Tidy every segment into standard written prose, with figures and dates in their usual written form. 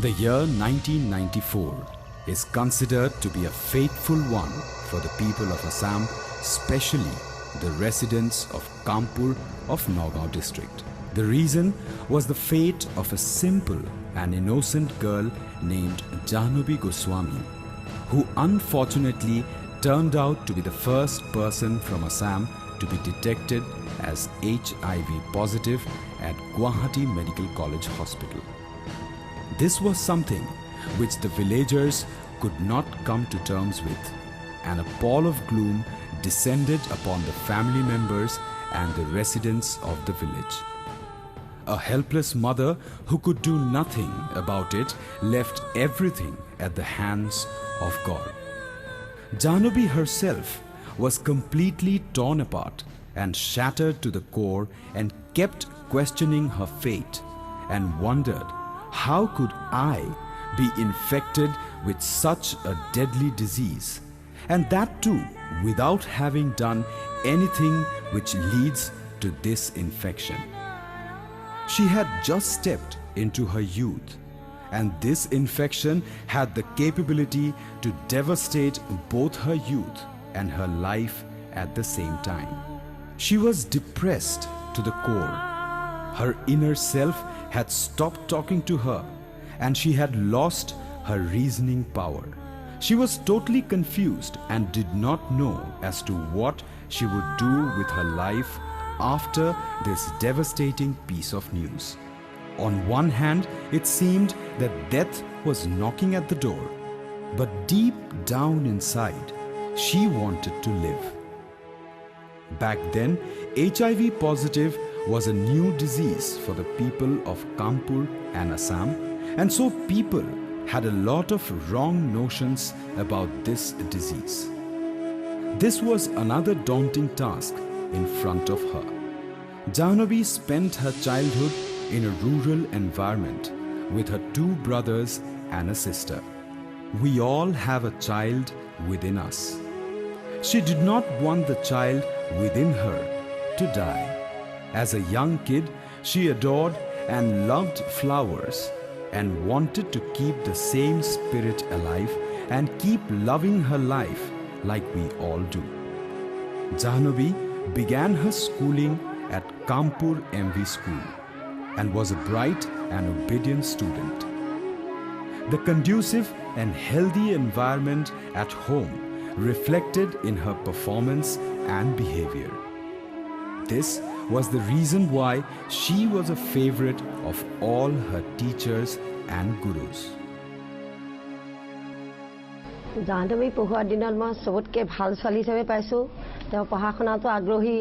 The year 1994 is considered to be a fateful one for the people of Assam, especially the residents of Kanpur of Nagaon district. The reason was the fate of a simple and innocent girl named Jahnabi Goswami, who unfortunately turned out to be the first person from Assam to be detected as HIV positive at Guwahati Medical College Hospital. This was something which the villagers could not come to terms with, and a pall of gloom descended upon the family members and the residents of the village. A helpless mother who could do nothing about it left everything at the hands of God. Jahnabi herself was completely torn apart and shattered to the core and kept questioning her fate and wondered, how could I be infected with such a deadly disease, and that too without having done anything which leads to this infection? She had just stepped into her youth, and this infection had the capability to devastate both her youth and her life at the same time. She was depressed to the core. Her inner self had stopped talking to her, and she had lost her reasoning power. She was totally confused and did not know as to what she would do with her life after this devastating piece of news. On one hand, it seemed that death was knocking at the door, but deep down inside, she wanted to live. Back then, HIV positive was a new disease for the people of Kanpur and Assam, and so people had a lot of wrong notions about this disease. This was another daunting task in front of her. Jahnabi spent her childhood in a rural environment with her two brothers and a sister. We all have a child within us. She did not want the child within her to die. As a young kid, she adored and loved flowers and wanted to keep the same spirit alive and keep loving her life like we all do. Jahnabi began her schooling at Kanpur MV School and was a bright and obedient student. The conducive and healthy environment at home reflected in her performance and behavior. This was the reason why she was a favorite of all her teachers and gurus. Jahnabi পঢ়োৱাৰ দিনত মই সবতকে ভাল ছোৱালী হিচাপে পাইছো। তেওঁ পঢ়া শুনাতো আগ্ৰহী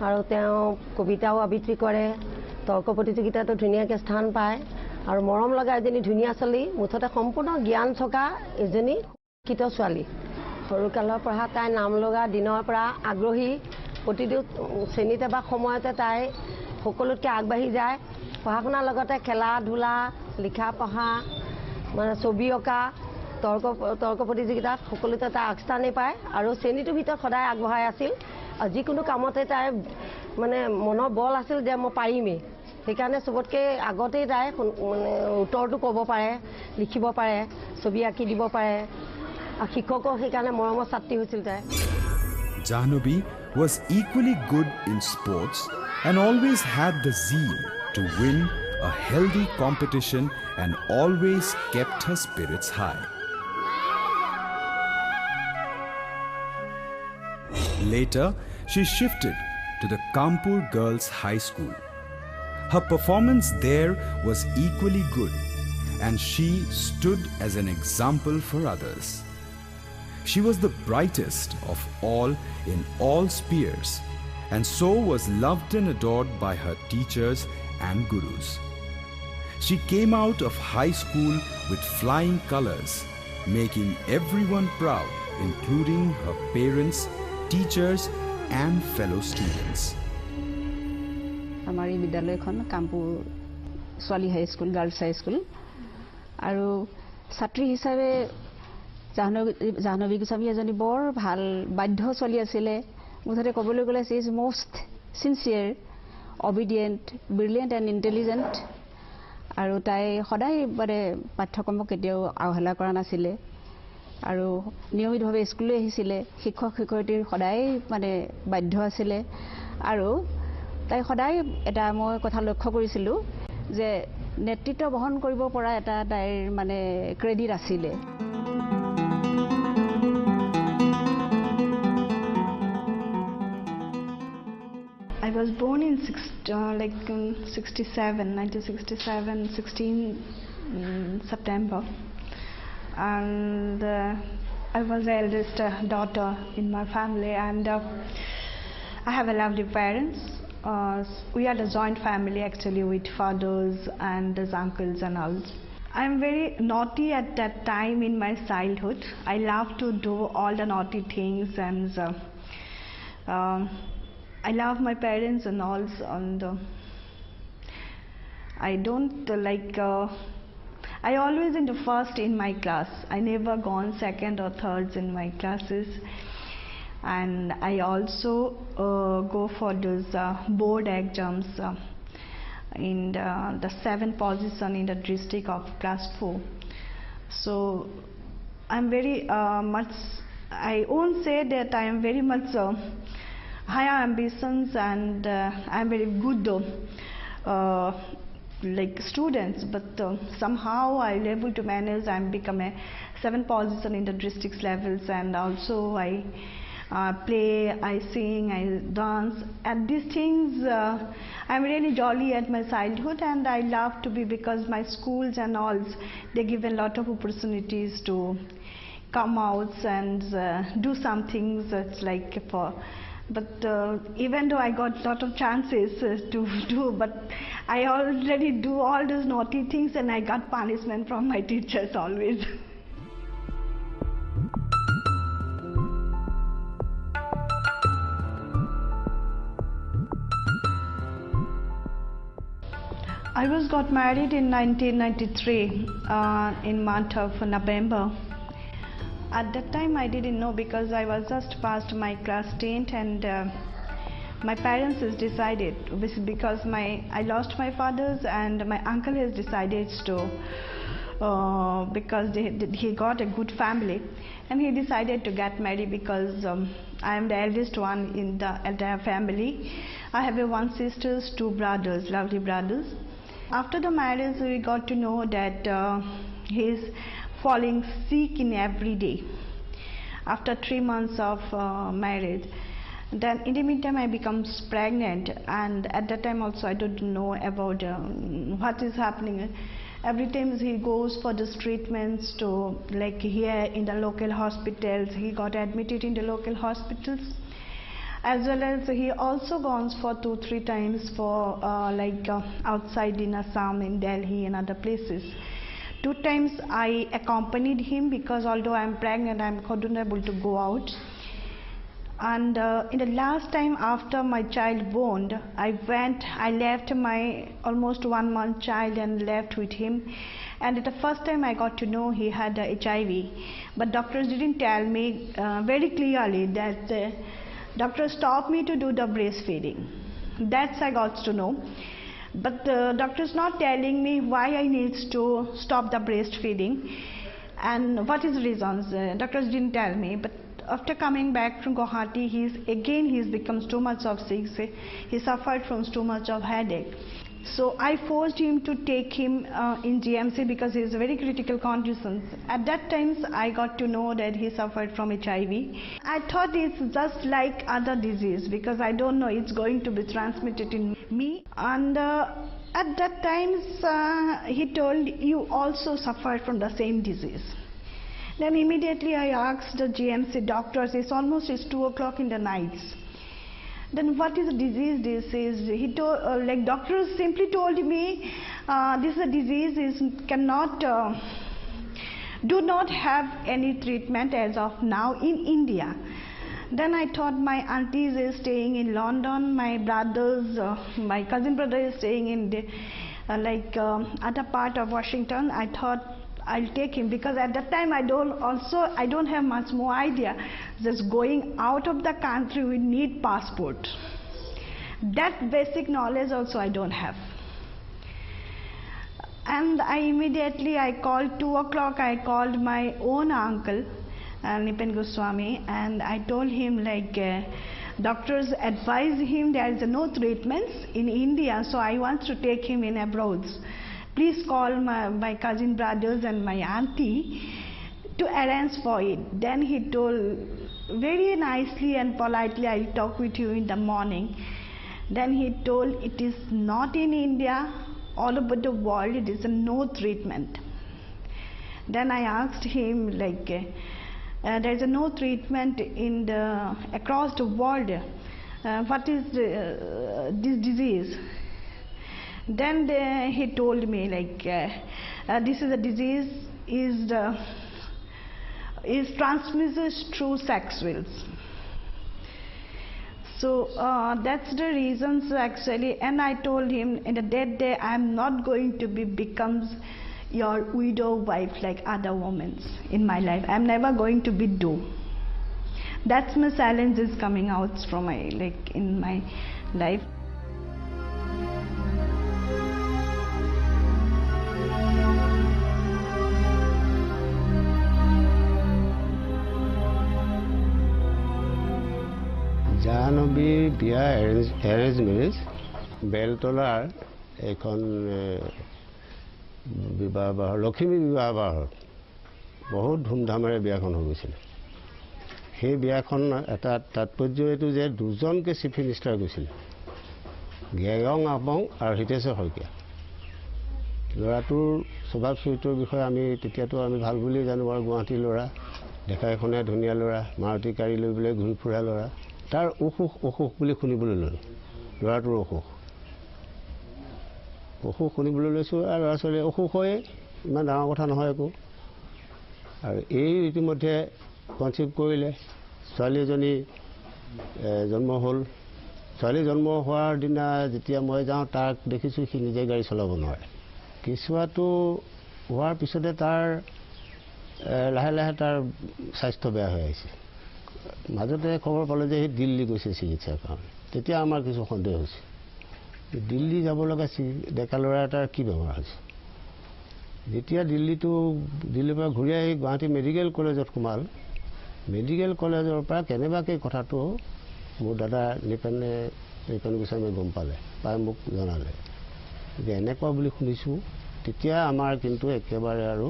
আৰু তেওঁ কবিতাও আবৃত্তি কৰে, তৰ্ক প্ৰতিযোগিতাতো ধুনীয়াকৈ স্থান পায় আৰু মৰম লগা এজনী ধুনীয়া ছোৱালী, মুঠতে সম্পূৰ্ণ জ্ঞান থকা এজনী শিক্ষিত ছোৱালী। সৰুকালৰ পৰা তাই নাম লগা দিনৰ পৰা আগ্ৰহী, প্ৰতিটো শ্ৰেণীতে বা সময়তে তাই সকলোতকৈ আগবাঢ়ি যায়। পঢ়া শুনাৰ লগতে খেলা ধূলা, লিখা পঢ়া, মানে ছবি অঁকা, তৰ্ক প্ৰতিযোগিতাত সকলোতে তাই আগস্থানেই পায় আৰু শ্ৰেণীটোৰ ভিতৰত সদায় আগবঢ়াই আছিল। আৰু যিকোনো কামতে তাই মানে মনৰ বল আছিল যে মই পাৰিমেই, সেইকাৰণে সবতকৈ আগতেই তাই মানে উত্তৰটো ক'ব পাৰে, লিখিব পাৰে, ছবি আঁকি দিব পাৰে, আৰু শিক্ষকৰ সেইকাৰণে মৰমৰ ছাত্ৰী হৈছিল তাই। Jahnabi was equally good in sports and always had the zeal to win a healthy competition and always kept her spirits high. Later, she shifted to the Kanpur Girls High School. Her performance there was equally good, and she stood as an example for others. She was the brightest of all in all spheres, and so was loved and adored by her teachers and gurus. She came out of high school with flying colors, making everyone proud, including her parents, teachers, and fellow students. Amari Vidyalaykhon Kanpur Swali High School, Girls High School. Aru Satri hisabe Jahnabi Goswami এজনী বৰ ভাল বাধ্য ছোৱালী আছিলে। মুঠতে ক'বলৈ গ'লে she is most sincere, obedient, brilliant and intelligent, আৰু তাই সদায় মানে পাঠ্যক্ৰম কেতিয়াও অৱহেলা কৰা নাছিলে আৰু নিয়মিতভাৱে স্কুললৈ আহিছিলে শিক্ষক শিক্ষয়িত্ৰীৰ সদায় মানে বাধ্য আছিলে আৰু তাই সদায় এটা মই কথা লক্ষ্য কৰিছিলোঁ যে নেতৃত্ব বহন কৰিব পৰা এটা তাইৰ মানে ক্ৰেডিট আছিলে I was born in 1967, 16 September, and I was the eldest daughter in my family, and I have a lovely parents. We had a joint family actually with fathers and his uncles and all. I'm very naughty at that time in my childhood. I love to do all the naughty things, and I love my parents and all, and I don't I always in the first in my class. I never gone second or thirds in my classes, and I also go for those board exams in the 7th position in the district of class 4. So I'm very much, I won't say that I am very much higher ambitions, and I'm very good like students, but somehow I'm able to manage and become a 7th position in the districts levels, and also I play, I sing, I dance, and these things I'm really jolly at my childhood, and I love to be, because my schools and all, they give a lot of opportunities to come out and do some things. It's like for, but even though I got lot of chances to do, but I already do all those naughty things, and I got punishment from my teachers always. I was got married in 1993 in month of November. At that time I didn't know, because I was just past my class 10th, and my parents has decided, because I lost my father's, and my uncle has decided to because he got a good family, and he decided to get married, because I am the eldest one in the entire family. I have one sisters, 2 brothers, lovely brothers. After the marriage we got to know that he is falling sick in every day. After 3 months of marriage, then in the meantime I becomes pregnant, and at that time also I don't know about what is happening. Every time he goes for this treatments to, like here in the local hospitals, he got admitted in the local hospitals, as well as he also goes for 2-3 times for outside in Assam, in Delhi and other places. 2 times I accompanied him, because although I am pregnant, I couldn't able to go out. And in the last time after my child born, I left my almost 1 month child and left with him. And the first time I got to know he had HIV, but doctors didn't tell me very clearly that doctors stopped me to do the breastfeeding. That's I got to know. But the doctor's not telling me why I need to stop the breastfeeding and what is the reasons. Doctors didn't tell me. But after coming back from Guwahati, he's becomes too much of sick. He suffered from too much of headache. So I forced him to take him in GMC, because he is very critical conditions. At that time I got to know that he suffered from HIV. I thought it's just like other disease, because I don't know it's going to be transmitted in me. And at that time he told, you also suffered from the same disease. Then immediately I asked the GMC doctors, it's 2 o'clock in the night. Then what is the disease this is? He told, doctors simply told me, this is a disease do not have any treatment as of now in India. Then I thought my aunties is staying in London, my brothers, my cousin brother is staying in the other part of Washington. I thought I'll take him, because at that time I don't have much more idea. Just going out of the country we need passport. That basic knowledge also I don't have. And I called 2 o'clock, I called my own uncle, Nipen Goswami, and I told him doctors advise him there is no treatments in India, so I want to take him in abroad. Please call my cousin brothers and my auntie to arrange for it. Then he told very nicely and politely, I'll talk with you in the morning. Then he told it is not in India, all over the world it is no treatment. Then I asked him there is no treatment across the world. What is this disease? Then he told me this is a disease is transmitted through sexuals. So that's the reasons actually. And I told him in that day I am not going to becomes your widow wife like other women in my life. I am never going to be do. That's my silence is coming out from my in my life. Jahnabi biya arranged marriage Beltolar ekon বিবাহ বাহৰ লক্ষ্মী বিবাহ বাহৰ বহুত ধুমধামেৰে বিয়াখন হৈ গৈছিল। সেই বিয়াখন এটা তাৎপৰ্য এইটো যে দুজনকে চিফ মিনিষ্টাৰ গৈছিল, গেগং আপং আৰু হিতেশ্বৰ শইকীয়া। ল'ৰাটোৰ স্বভাৱ চৰিত্ৰৰ বিষয়ে আমি তেতিয়াতো আমি ভাল বুলি জানো, আৰু গুৱাহাটীৰ ল'ৰা, দেখাই শুনাই ধুনীয়া ল'ৰা, মাৰুতি গাড়ী লৈ পেলাই ঘূৰি ফুৰা ল'ৰা। তাৰ অসুখ বুলি শুনিবলৈ ল'লোঁ, ল'ৰাটোৰ অসুখ শুনিবলৈ লৈছোঁ। আৰু ল'ৰা ছোৱালী অসুখ হয়, ইমান ডাঙৰ কথা নহয় একো। আৰু এই ইতিমধ্যে কনচিভ কৰিলে, ছোৱালী এজনী জন্ম হ'ল। ছোৱালী জন্ম হোৱাৰ দিনা যেতিয়া মই যাওঁ তাক দেখিছোঁ সি নিজে গাড়ী চলাব নোৱাৰে। কেঁচুৱাটো হোৱাৰ পিছতে তাৰ লাহে লাহে তাৰ স্বাস্থ্য বেয়া হৈ আহিছে। মাজতে খবৰ পালোঁ যে সি দিল্লী গৈছে চিকিৎসাৰ কাৰণে। তেতিয়া আমাৰ কিছু সন্দেহ হৈছে, দিল্লী যাব লগা ডেকা ল'ৰা এটাৰ কি বেমাৰ হৈছে। যেতিয়া দিল্লীৰ পৰা ঘূৰি আহি গুৱাহাটী মেডিকেল কলেজত সোমাল, মেডিকেল কলেজৰ পৰা কেনেবাকৈ কথাটো মোৰ দাদা নিপেন গোস্বামীয়ে গম পালে, পাই মোক জনালে যে এনেকুৱা বুলি শুনিছোঁ। তেতিয়া আমাৰ কিন্তু একেবাৰে আৰু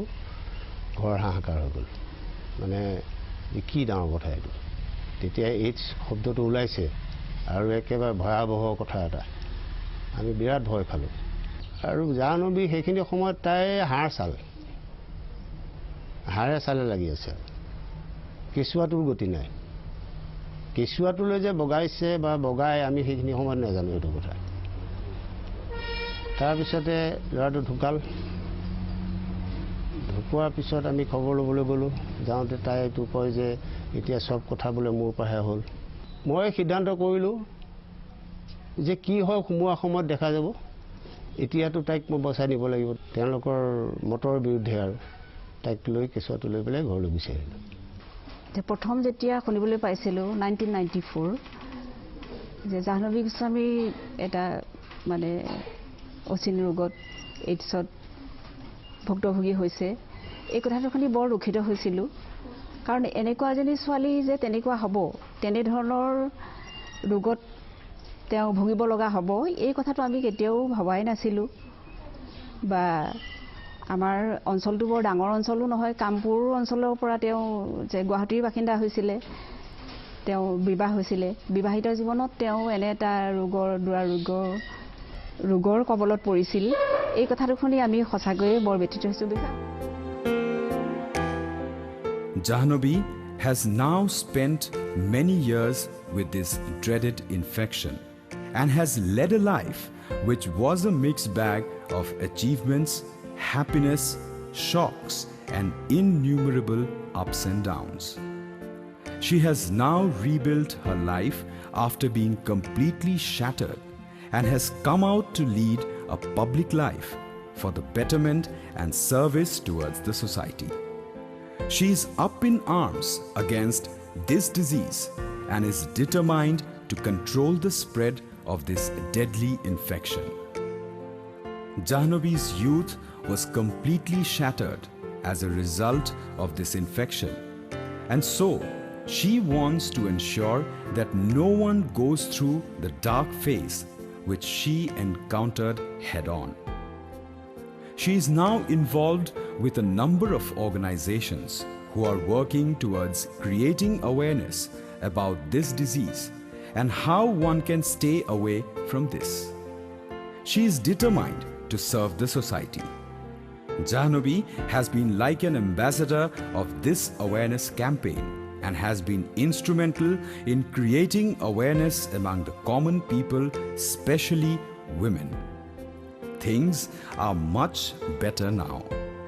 ঘৰ হাহাকাৰ হৈ গ'ল, মানে কি ডাঙৰ কথা এইটো। তেতিয়া এইডছ শব্দটো ওলাইছে আৰু একেবাৰে ভয়াৱহ কথা এটা, আমি বিৰাট ভয় খালোঁ। আৰু জাহ্নবী সেইখিনি সময়ত তাই হাড়ে চালে লাগি আছে, কেঁচুৱাটোৰ গতি নাই। কেঁচুৱাটোলৈ যে বগাইছে বা বগাই আমি সেইখিনি সময়ত নাজানো এইটো কথা। তাৰপিছতে ল'ৰাটো ঢুকোৱাৰ পিছত আমি খবৰ ল'বলৈ গ'লোঁ। যাওঁতে তাই এইটো কয় যে এতিয়া চব কথা বোলে মোৰ পৰাহে হ'ল। মই সিদ্ধান্ত কৰিলোঁ যে কি হয় সোমোৱা সময়ত দেখা যাব, এতিয়াতো তাইক মই বচাই নিব লাগিব। তেওঁলোকৰ মতৰ বিৰুদ্ধে আৰু তাইক লৈ কেঁচুৱাটো লৈ পেলাই ঘৰলৈ গুচি আহিলোঁ। প্ৰথম যেতিয়া শুনিবলৈ পাইছিলোঁ 1994 যে জাহ্নবী গোস্বামী এটা মানে অচিন ৰোগত এইডছত ভুক্তভোগী হৈছে, এই কথাটো শুনি বৰ দুখিত হৈছিলোঁ। কাৰণ এনেকুৱা এজনী ছোৱালী যে তেনেকুৱা হ'ব, তেনেধৰণৰ ৰোগত তেওঁ ভুগিব লগা হ'ব, এই কথাটো আমি কেতিয়াও ভবাই নাছিলোঁ। বা আমাৰ অঞ্চলটো বৰ ডাঙৰ অঞ্চলো নহয়, কামপুৰ অঞ্চলৰ পৰা তেওঁ যে গুৱাহাটীৰ বাসিন্দা হৈছিলে, তেওঁ বিবাহ হৈছিলে। বিবাহিত জীৱনত তেওঁ এনে এটা ৰোগৰ কবলত পৰিছিল, এই কথাটো শুনি আমি সঁচাকৈয়ে বৰ ব্যথিত হৈছোঁ। Jahnabi has now spent many years with this dreaded infection and has led a life which was a mixed bag of achievements, happiness, shocks, and innumerable ups and downs. She has now rebuilt her life after being completely shattered and has come out to lead a public life for the betterment and service towards the society. She is up in arms against this disease and is determined to control the spread of this deadly infection. Jahnabi's youth was completely shattered as a result of this infection. And so, she wants to ensure that no one goes through the dark phase which she encountered head-on. She is now involved with a number of organizations who are working towards creating awareness about this disease and how one can stay away from this. She is determined to serve the society. Jahnabi has been like an ambassador of this awareness campaign and has been instrumental in creating awareness among the common people, especially women. Things are much better now.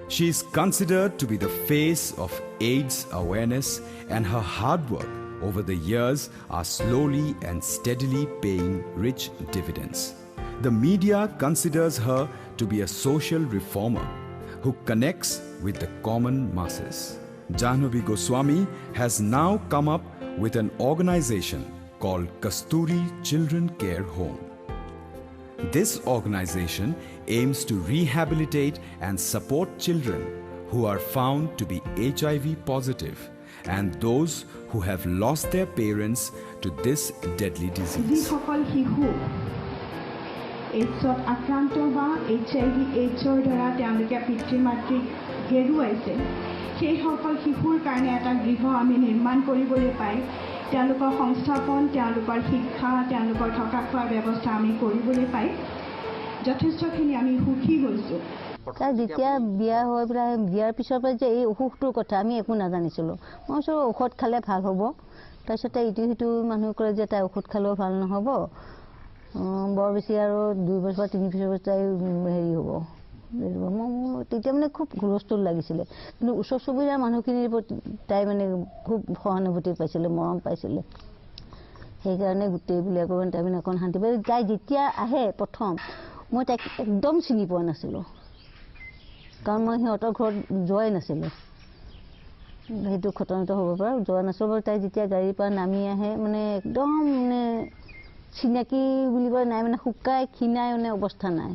She is considered to be the face of AIDS awareness, and her hard work over the years are slowly and steadily paying rich dividends. The media considers her to be a social reformer who connects with the common masses. Jahnabi Goswami has now come up with an organization called Kasturi Children Care Home. This organization aims to rehabilitate and support children who are found to be HIV positive and those who have lost their parents to this deadly disease. এইডছত আক্ৰান্ত বা HIV এইডছৰ দ্বাৰা তেওঁলোকে পিতৃ মাতৃক হেৰুৱাইছে সেইসকল শিশুৰ কাৰণে এটা গৃহ আমি নিৰ্মাণ কৰিবলৈ পাই তেওঁলোকৰ সংস্থাপন তেওঁলোকৰ শিক্ষা তেওঁলোকৰ থকা খোৱাৰ ব্যৱস্থা আমি কৰিবলৈ পাই যথেষ্টখিনি আমি সুখী হৈছোঁ। তাই যেতিয়া বিয়া হৈ পেলাই বিয়াৰ পিছৰ পৰা যে এই অসুখটোৰ কথা আমি একো নাজানিছিলোঁ। মই ভাবিছোঁ ঔষধ খালে ভাল হ'ব। তাৰপিছতে ইটো সিটো মানুহ কয় যে তাই ঔষধ খালেও ভাল নহ'ব, বৰ বেছি আৰু 2 বছৰ বা 3 বছৰ তাই হেৰি হ'ব। তেতিয়া মানে খুব হুলস্থুল লাগিছিলে, কিন্তু ওচৰ চুবুৰীয়া মানুহখিনিৰ প্ৰতি তাই মানে খুব সহানুভূতি পাইছিলে, মৰম পাইছিলে। সেইকাৰণে গোটেইবিলাকৰ তাই মানে অকণ শান্তি পাই। তাই যেতিয়া আহে প্ৰথম মই তাইক একদম চিনি পোৱা নাছিলোঁ, কাৰণ মই সিহঁতৰ ঘৰত যোৱাই নাছিলোঁ। সেইটো ঘটনাটো হ'ব পৰা যোৱা নাছিলোঁ বাৰু। তাই যেতিয়া গাড়ীৰ পৰা নামি আহে মানে একদম মানে চিনাকি বুলিব নাই, মানে শুকাই ক্ষীণাই মানে অৱস্থা নাই।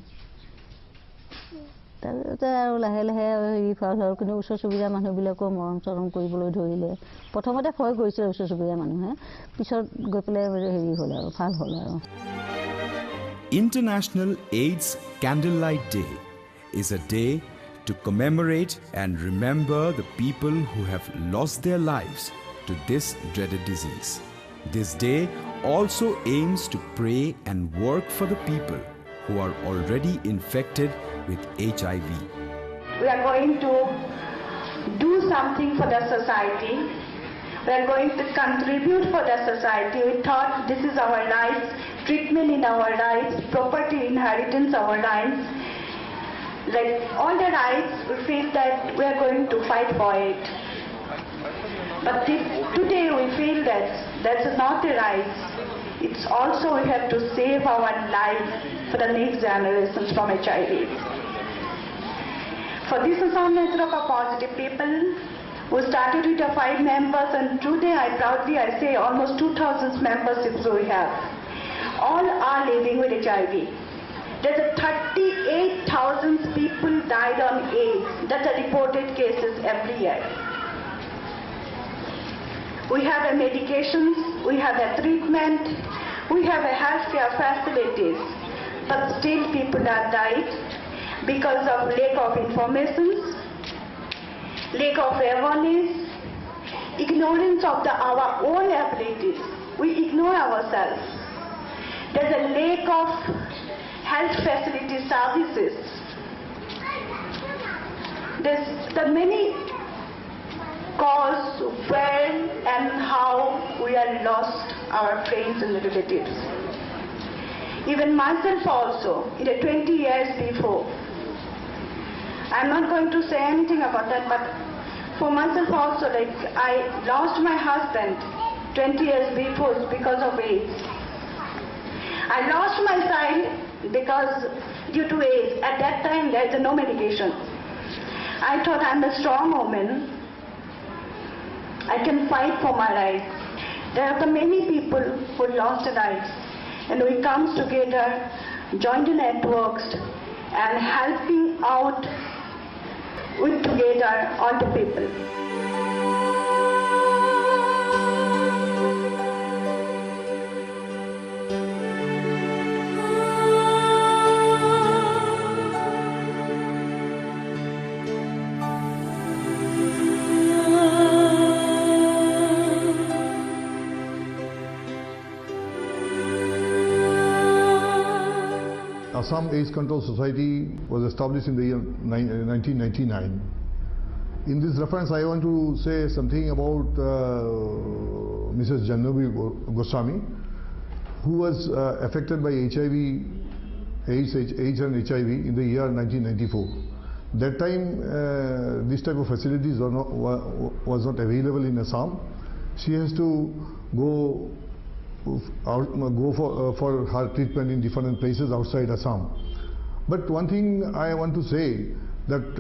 তাৰপিছতে আৰু লাহে লাহে হেৰি ভাল হ'ল, কিন্তু ওচৰ চুবুৰীয়া মানুহবিলাকেও মৰম চৰম কৰিবলৈ ধৰিলে। প্ৰথমতে ভয় কৰিছিলে ওচৰ চুবুৰীয়া মানুহে, পিছত গৈ পেলাই হেৰি হ'ল আৰু ভাল হ'ল আৰু। International AIDS Candlelight Day is a day to commemorate and remember the people who have lost their lives to this dreaded disease. This day also aims to pray and work for the people who are already infected with HIV. We are going to do something for the society. We are going to contribute for the society. We thought this is our rights, treatment in our rights, property inheritance our rights. Like all the rights, we feel that we are going to fight for it. But today we feel that that's not the rights. It's also we have to save our life for the next generations from HIV. For this Assam network of positive people, we started with 5 members, and today I proudly say almost 2,000 memberships we have. All are living with HIV. There's 38,000 people died on AIDS. That's the reported cases every year. We have a medications, we have a treatment, we have a healthcare facilities, but still people have died because of lack of information, lack of awareness, ignorance of our own abilities. We ignore ourselves. There's a lack of health facility services. There's the many cause where and how we are lost our friends and relatives. Even myself also, in the 20 years before, I'm not going to say anything about that, but for myself also, like I lost my husband 20 years before because of AIDS. I lost my child because due to AIDS. At that time, there is no medication. I thought I'm a strong woman. I can fight for my rights. There are many people who lost their rights, and we come together, join the networks, and helping out with together all the people. Assam AIDS Control Society was established in the year 1999. In this reference, I want to say something about Mrs. Jahnabi Goswami, who was affected by HIV, AIDS and HIV in the year 1994. That time, this type of facilities was not available in Assam. She has to go for her treatment in different places outside Assam. But one thing I want to say that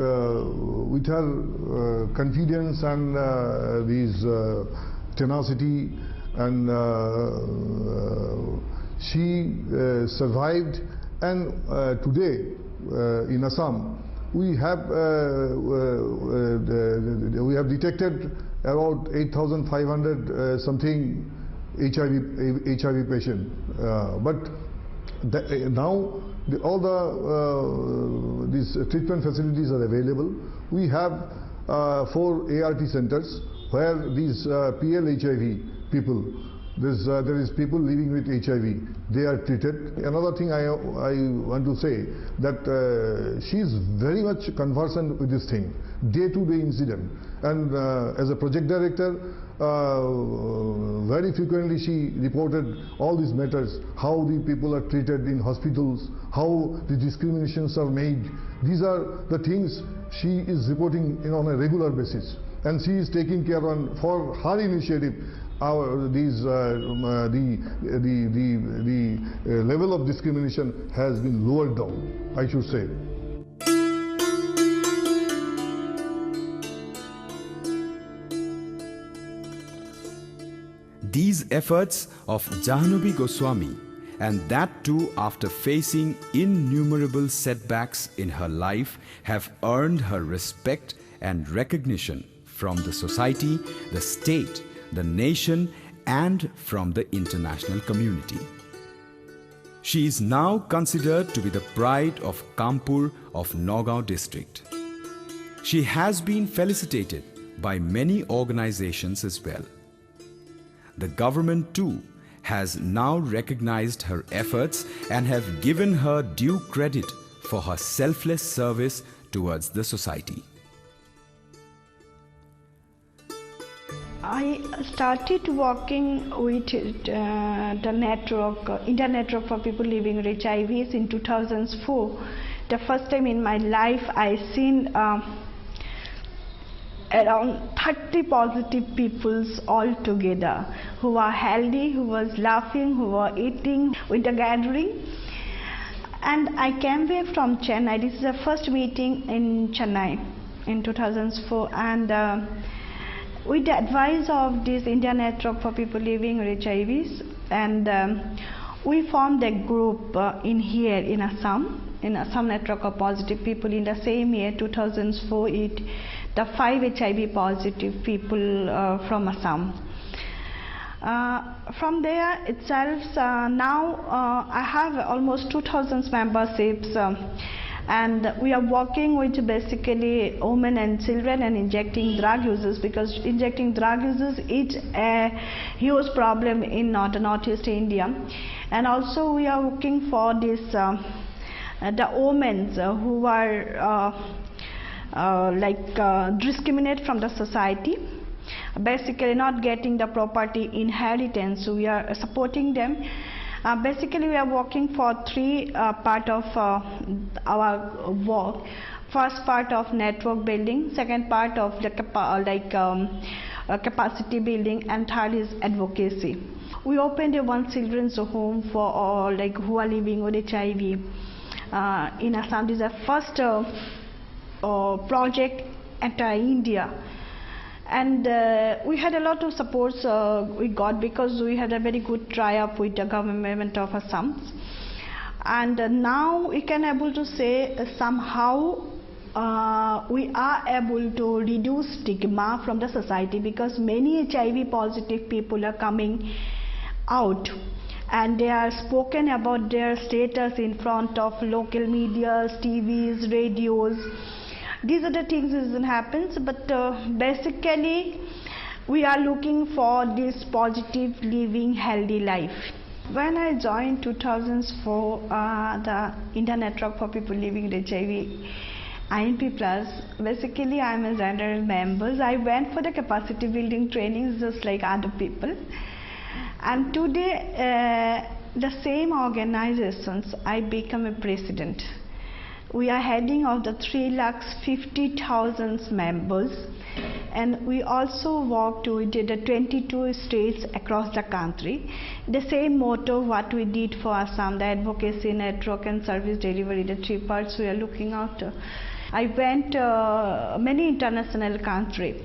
with her confidence and this tenacity, and she survived, and today in Assam we have detected about 8,500 something HIV patient, but now all these treatment facilities are available. We have 4 ART centers where these PL-HIV people, there is people living with HIV, they are treated. Another thing I want to say that she is very much conversant with this thing, day-to-day incident, and as a project director, very frequently she reported all these matters, how the people are treated in hospitals, how the discriminations are made. These are the things she is reporting on a regular basis, and she is taking care on for her initiative. The level of discrimination has been lowered down, I should say. These efforts of Jahnabi Goswami, and that too after facing innumerable setbacks in her life, have earned her respect and recognition from the society, the state, the nation, and from the international community. She is now considered to be the pride of Kanpur of Nagaon district. She has been felicitated by many organizations as well. The government too has now recognized her efforts and have given her due credit for her selfless service towards the society. I started working with the network, India Network for People Living with HIV in 2004. The first time in my life I seen around 30 positive peoples all together, who are healthy, who was laughing, who were eating with the gathering. And I came back from Chennai. This is the first meeting in Chennai in 2004, and with the advice of this India Network for People Living with HIVs, and we formed a group in here in Assam Network of Positive People. In the same year 2004, the 5 HIV positive people from Assam. From there itself, now I have almost 2,000 memberships, and we are working with basically women and children and injecting drug users, because injecting drug users is a huge problem in Northeast India. And also we are looking for this the women who are discriminated from the society, basically not getting the property inheritance. So we are supporting them. Basically we are working for 3 part of our work. First part of network building, second part of the capacity building, and third is advocacy. We opened one children's home for all who are living with HIV in Assam. This is the first project at India, and we had a lot of supports we got, because we had a very good tie-up with the government of Assam. And now we can able to say somehow we are able to reduce stigma from the society, because many HIV positive people are coming out and they are spoken about their status in front of local medias, TVs, radios. These are the things that happens, but basically we are looking for this positive living healthy life. When I joined 2004 the Indian Network for People Living with HIV INP Plus, basically I am a general member. I went for the capacity building trainings just like other people, and today the same organizations I become a president. We are heading of the 350,000 members, and we also worked with the 22 states across the country. The same motto what we did for Assam, the advocacy network and service delivery, the three parts we are looking after. I went many international countries.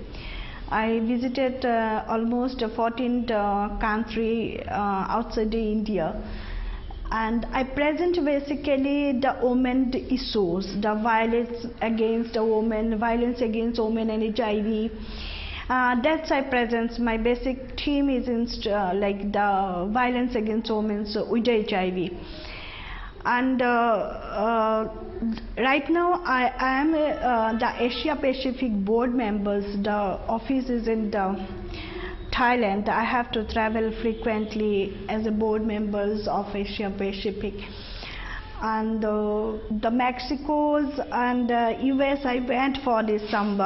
I visited almost 14 countries outside India, and I present basically the women issues, the violence against the women, violence against women and HIV. That's I present. My basic theme is like the violence against women with HIV. And right now I am the Asia Pacific board members. The office is in Thailand. I have to travel frequently as a board members of Asia Pacific. And the Mexico's and US, I went for this some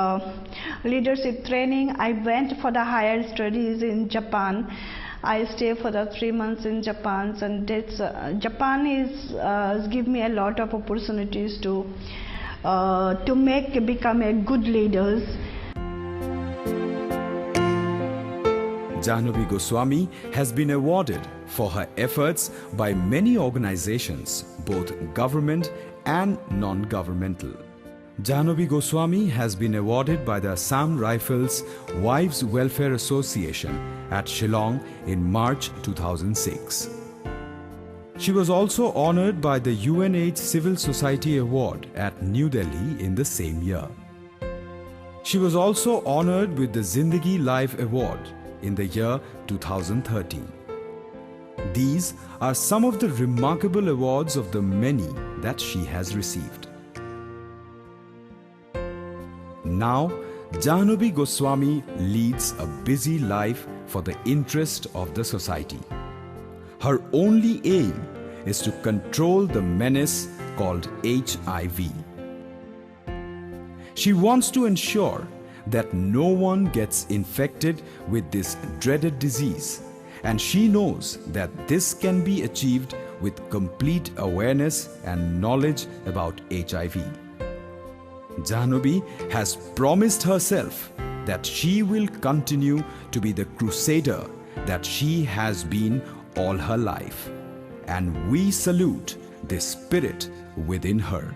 leadership training. I went for the higher studies in Japan. I stay for the 3 months in Japan, and that's, Japan is give me a lot of opportunities to become a good leaders. Jahnabi Goswami has been awarded for her efforts by many organizations, both government and non-governmental. Jahnabi Goswami has been awarded by the Assam Rifles Wives Welfare Association at Shillong in March 2006. She was also honored by the UNH Civil Society Award at New Delhi in the same year. She was also honored with the Zindagi Life Award in the year 2013. These are some of the remarkable awards of the many that she has received. Now, Jahnabi Goswami leads a busy life for the interest of the society. Her only aim is to control the menace called HIV. She wants to ensure that no one gets infected with this dreaded disease, and she knows that this can be achieved with complete awareness and knowledge about HIV. Jahnabi has promised herself that she will continue to be the crusader that she has been all her life, and we salute this spirit within her.